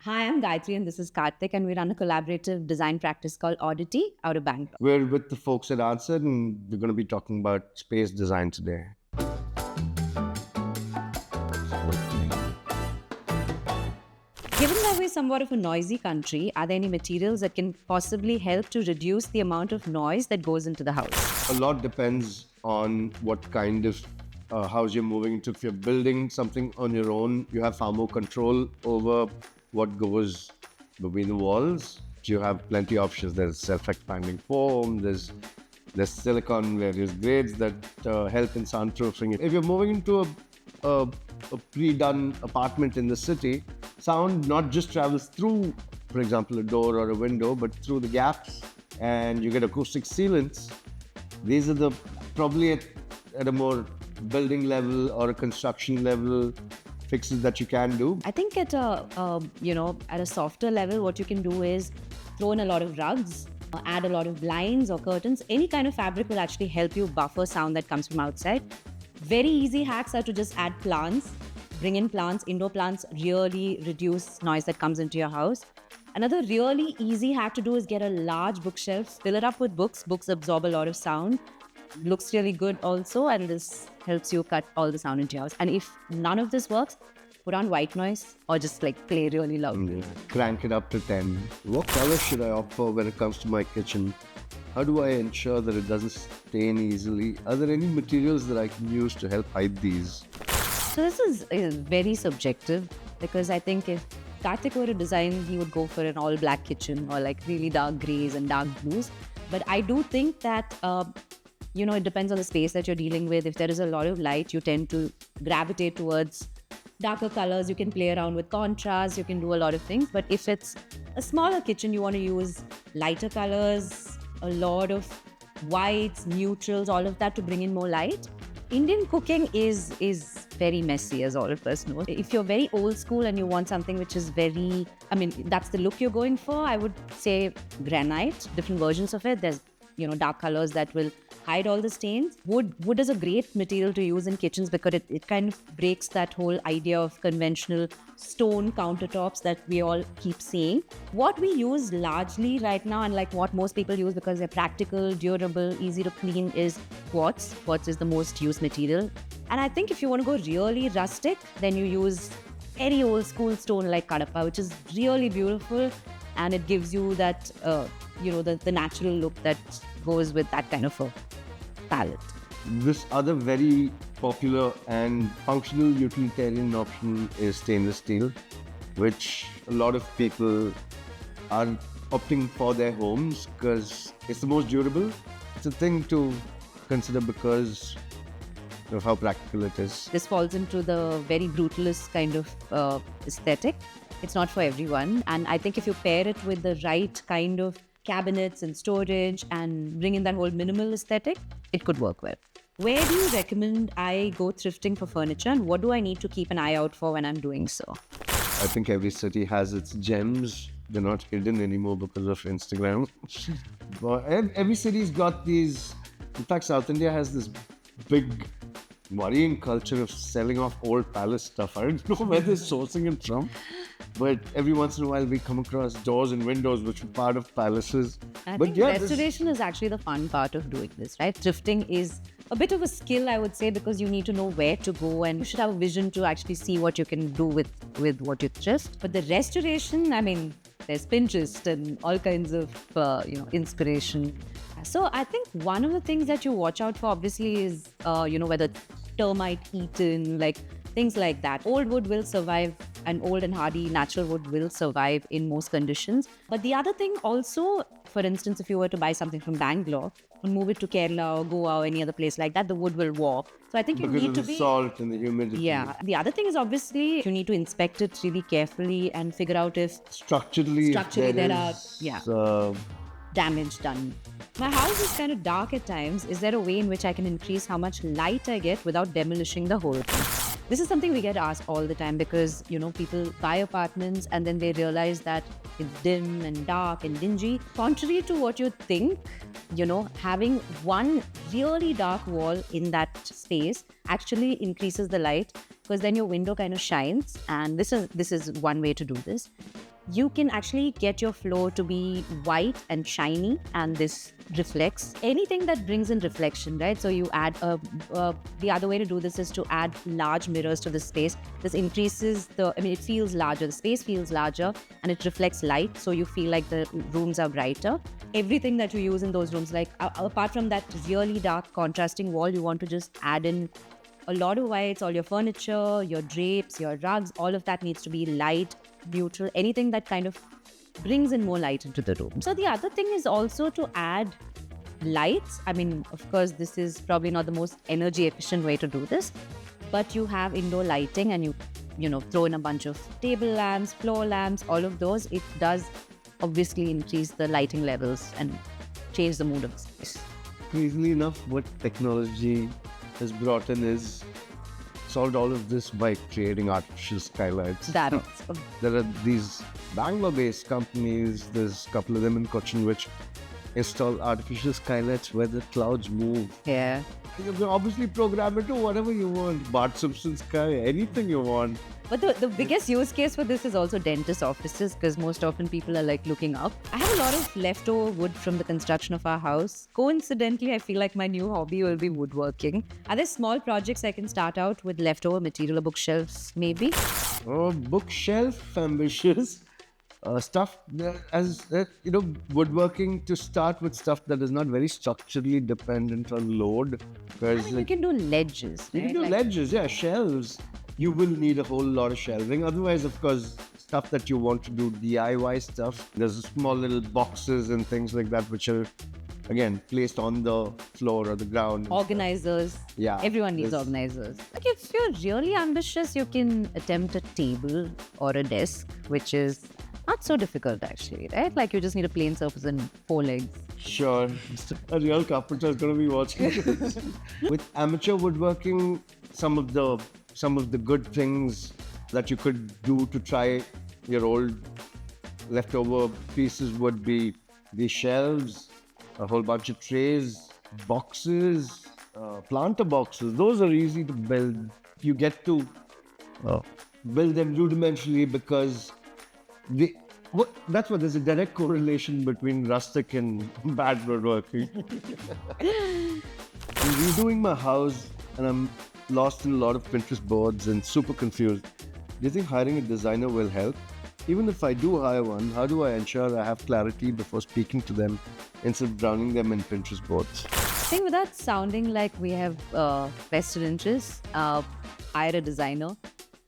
Hi, I'm Gayatri and this is Karthik, and we run a collaborative design practice called Oddity out of Bangalore. We're with the folks at Answer, and we're going to be talking about space design today. Given that we're somewhat of a noisy country, are there any materials that can possibly help to reduce the amount of noise that goes into the house? A lot depends on what kind of house you're moving into. If you're building something on your own, you have far more control over what goes between the walls. You have plenty of options. There's self-expanding foam, there's silicone, various grades that help in soundproofing. If you're moving into a pre-done apartment in the city, sound not just travels through, for example, a door or a window, but through the gaps, and you get acoustic sealants. These are probably at a more building level or a construction level fixes that you can do. I think at a softer level, what you can do is throw in a lot of rugs, add a lot of blinds or curtains. Any kind of fabric will actually help you buffer sound that comes from outside. Very easy hacks are to just add plants, bring in plants. Indoor plants really reduce noise that comes into your house. Another really easy hack to do is get a large bookshelf, fill it up with books. Books absorb a lot of sound. Looks really good also, and this helps you cut all the sound into your house. And if none of this works, put on white noise or just play really loud. Crank it up to 10. What color should I opt for when it comes to my kitchen? How do I ensure that it doesn't stain easily? Are there any materials that I can use to help hide these? So this is very subjective, because I think if Karthik were to design, he would go for an all black kitchen or really dark grays and dark blues. But I do think that it depends on the space that you're dealing with. If there is a lot of light, you tend to gravitate towards darker colors. You can play around with contrast. You can do a lot of things. But if it's a smaller kitchen, you want to use lighter colors, a lot of whites, neutrals, all of that to bring in more light. Indian cooking is very messy, as all of us know. If you're very old school and you want something which is that's the look you're going for, I would say granite, different versions of it. There's dark colors that will hide all the stains. Wood is a great material to use in kitchens because it kind of breaks that whole idea of conventional stone countertops that we all keep seeing. What we use largely right now, and what most people use because they're practical, durable, easy to clean, is quartz. Quartz is the most used material. And I think if you want to go really rustic, then you use very old school stone like kadapa, which is really beautiful, and it gives you that the natural look that goes with that kind of a palette. This other very popular and functional utilitarian option is stainless steel, which a lot of people are opting for their homes because it's the most durable. It's a thing to consider because of how practical it is. This falls into the very brutalist kind of aesthetic. It's not for everyone. And I think if you pair it with the right kind of cabinets and storage and bring in that whole minimal aesthetic, it could work well. Where do you recommend I go thrifting for furniture, and what do I need to keep an eye out for when I'm doing so? I think every city has its gems. They're not hidden anymore because of Instagram. But every city's got these. In fact, South India has this big worrying culture of selling off old palace stuff. I don't know where they're sourcing it from, but every once in a while we come across doors and windows which are part of palaces. I think restoration is actually the fun part of doing this, right? Thrifting is a bit of a skill, I would say, because you need to know where to go and you should have a vision to actually see what you can do with what you thrift. But the restoration, there's Pinterest and all kinds of inspiration. So I think one of the things that you watch out for obviously is whether termite eaten, things like that. Old wood will survive, and old and hardy natural wood will survive in most conditions. But the other thing also, for instance, if you were to buy something from Bangalore and move it to Kerala or Goa or any other place like that, the wood will warp. So I think you need to be... Because of the salt and the humidity. Yeah. The other thing is obviously you need to inspect it really carefully and figure out if... Structurally there are damage done. My house is kind of dark at times. Is there a way in which I can increase how much light I get without demolishing the whole thing? This is something we get asked all the time because, people buy apartments and then they realize that it's dim and dark and dingy. Contrary to what you think, having one really dark wall in that space actually increases the light because then your window kind of shines. And this is one way to do this. You can actually get your floor to be white and shiny, and this reflects anything that brings in reflection, right? So you add the other way to do this is to add large mirrors to the space. This increases it feels larger, the space feels larger, and it reflects light, so you feel like the rooms are brighter. Everything that you use in those rooms, like apart from that really dark contrasting wall, you want to just add in a lot of whites. All your furniture, your drapes, your rugs, all of that needs to be light, neutral, anything that kind of brings in more light into the room. So the other thing is also to add lights. I mean, of course, this is probably not the most energy efficient way to do this, but you have indoor lighting, and you throw in a bunch of table lamps, floor lamps, all of those. It does obviously increase the lighting levels and change the mood of the space. Crazily enough, what technology has brought in is solved all of this by creating artificial skylights. That There are these Bangalore-based companies, there's a couple of them in Cochin, which install artificial skylights where the clouds move. yeah. You can obviously program it to whatever you want. Bart Simpson sky, anything you want. But the biggest use case for this is also dentist offices, because most often people are like looking up. I have a lot of leftover wood from the construction of our house. Coincidentally, I feel like my new hobby will be woodworking. Are there small projects I can start out with leftover material or bookshelves, maybe? Oh, bookshelf, ambitious. Stuff woodworking to start with stuff that is not very structurally dependent on load. I mean, you can do ledges, You right? can do ledges, yeah, shelves. You will need a whole lot of shelving. Otherwise, of course, stuff that you want to do DIY stuff, there's small little boxes and things like that, which are, again, placed on the floor or the ground. Organizers. Yeah. Everyone needs There's- organizers. Like if you're really ambitious, you can attempt a table or a desk, which is not so difficult actually, right? Like you just need a plain surface and 4 legs. Sure. A real carpenter is going to be watching this. With amateur woodworking, some of the good things that you could do to try your old leftover pieces would be the shelves, a whole bunch of trays, boxes, planter boxes. Those are easy to build. You get to build them rudimentarily because there's a direct correlation between rustic and bad woodworking. I'm redoing my house and I'm lost in a lot of Pinterest boards and super confused. Do you think hiring a designer will help? Even if I do hire one, how do I ensure I have clarity before speaking to them instead of drowning them in Pinterest boards? I think without sounding like we have vested interests, hire a designer.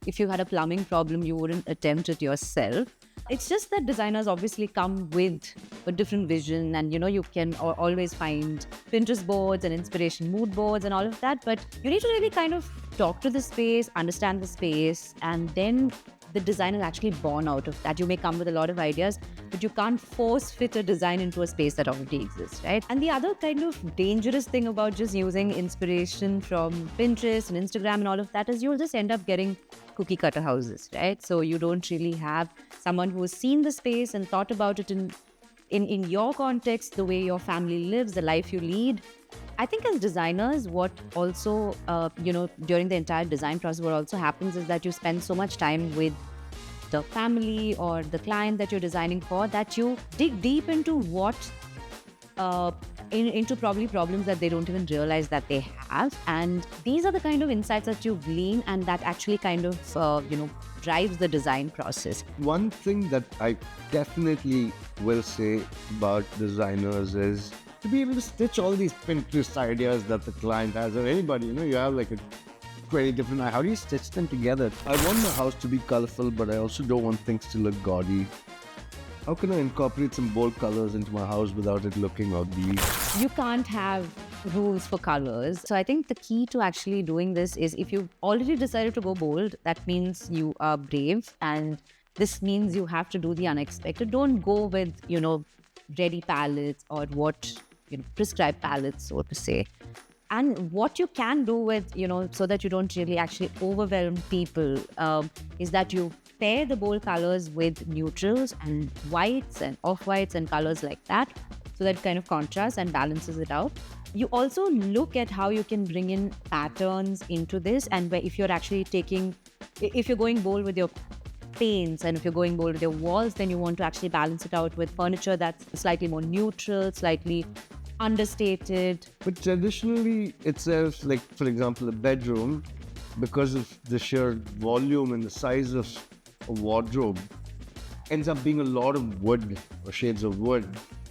If you had a plumbing problem, you wouldn't attempt it yourself. It's just that designers obviously come with a different vision, and you can always find Pinterest boards and inspiration mood boards and all of that, but you need to really kind of talk to the space, understand the space, and then the design is actually born out of that. You may come with a lot of ideas, but you can't force fit a design into a space that already exists, right? And the other kind of dangerous thing about just using inspiration from Pinterest and Instagram and all of that is you'll just end up getting cookie cutter houses, right? So you don't really have someone who has seen the space and thought about it in your context, the way your family lives, the life you lead. I think as designers, what also, during the entire design process, what also happens is that you spend so much time with the family or the client that you're designing for that you dig deep into into probably problems that they don't even realize that they have. And these are the kind of insights that you glean and that actually kind of, drives the design process. One thing that I definitely will say about designers is to be able to stitch all these Pinterest ideas that the client has or anybody, you have like 20 different, how do you stitch them together? I want my house to be colorful, but I also don't want things to look gaudy. How can I incorporate some bold colors into my house without it looking ugly? You can't have rules for colors. So I think the key to actually doing this is if you've already decided to go bold, that means you are brave, and this means you have to do the unexpected. Don't go with, ready palettes or prescribed palettes, so to say. And what you can do with, so that you don't really actually overwhelm people, is that you pair the bold colors with neutrals and whites and off-whites and colors like that, so that kind of contrasts and balances it out. you also look at how you can bring in patterns into this, and where if you're actually if you're going bold with your paints and if you're going bold with your walls, then you want to actually balance it out with furniture that's slightly more neutral, slightly understated. But traditionally, itself, like for example, a bedroom, because of the sheer volume and the size of a wardrobe, ends up being a lot of wood or shades of wood.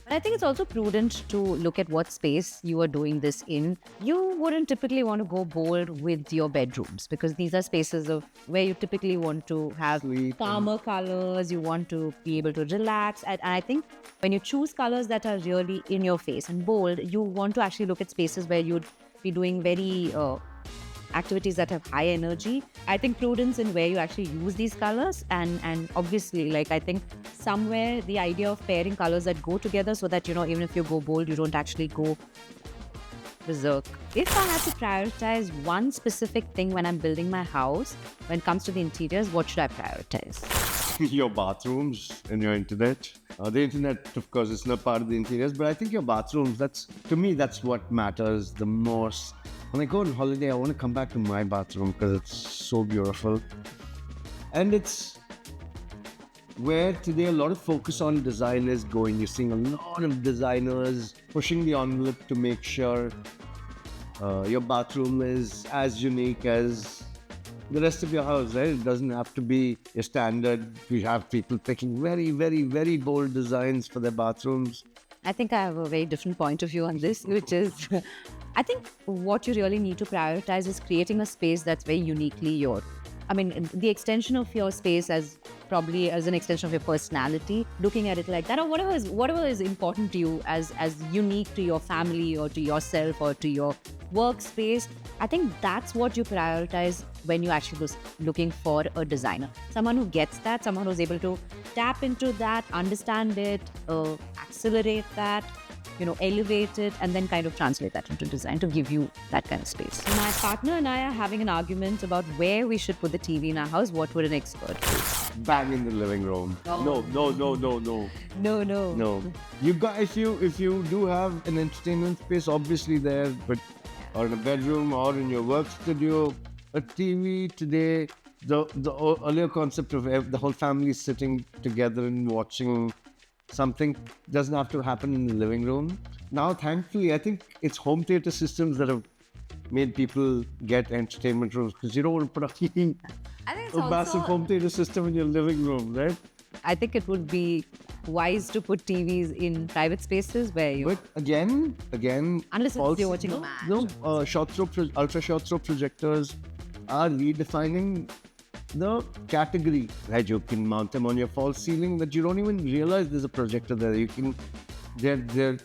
I think it's also prudent to look at what space you are doing this in. You wouldn't typically want to go bold with your bedrooms because these are spaces of where you typically want to have Sleep calmer colors. You want to be able to relax. And I think when you choose colors that are really in your face and bold, you want to actually look at spaces where you'd be doing very activities that have high energy. I think prudence in where you actually use these colors, and obviously, like, I think somewhere the idea of pairing colors that go together so that, you know, even if you go bold, you don't actually go berserk. If I had to prioritize one specific thing when I'm building my house, when it comes to the interiors, what should I prioritize? Your bathrooms and your internet. The internet, of course, is not part of the interiors, but I think your bathrooms, to me, that's what matters the most. When I go on holiday, I want to come back to my bathroom because it's so beautiful. And it's where today a lot of focus on design is going. You're seeing a lot of designers pushing the envelope to make sure your bathroom is as unique as the rest of your house, right? It doesn't have to be a standard. We have people picking very, very, very bold designs for their bathrooms. I think I have a very different point of view on this, which is I think what you really need to prioritize is creating a space that's very uniquely your. I mean, the extension of your space as probably as an extension of your personality, looking at it like that, or whatever is important to you as unique to your family or to yourself or to your workspace. I think that's what you prioritize when you actually go looking for a designer. Someone who gets that, someone who's able to tap into that, understand it, accelerate that, you know, elevate it, and then kind of translate that into design to give you that kind of space. My partner and I are having an argument about where we should put the TV in our house. What would an expert do? Bang in the living room. Oh. No. You got if you do have an entertainment space, obviously there, but or in a bedroom or in your work studio, a TV today. The earlier concept of the whole family sitting together and watching something doesn't have to happen in the living room. Now, thankfully, I think it's home theater systems that have made people get entertainment rooms because you don't want to put a massive home theater system in your living room, right? I think it would be wise to put TVs in private spaces where you. But again, Unless also, you're watching a match. No, ultra short throw projectors are redefining the category, right? You can mount them on your false ceiling that you don't even realize there's a projector there. They're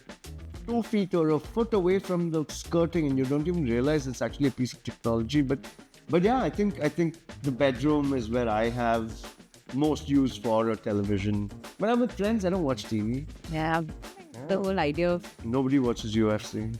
2 feet or a foot away from the skirting, and you don't even realize it's actually a piece of technology. But yeah, I think the bedroom is where I have most use for a television. When I'm with friends, I don't watch TV. Yeah, the whole idea of Nobody watches UFC.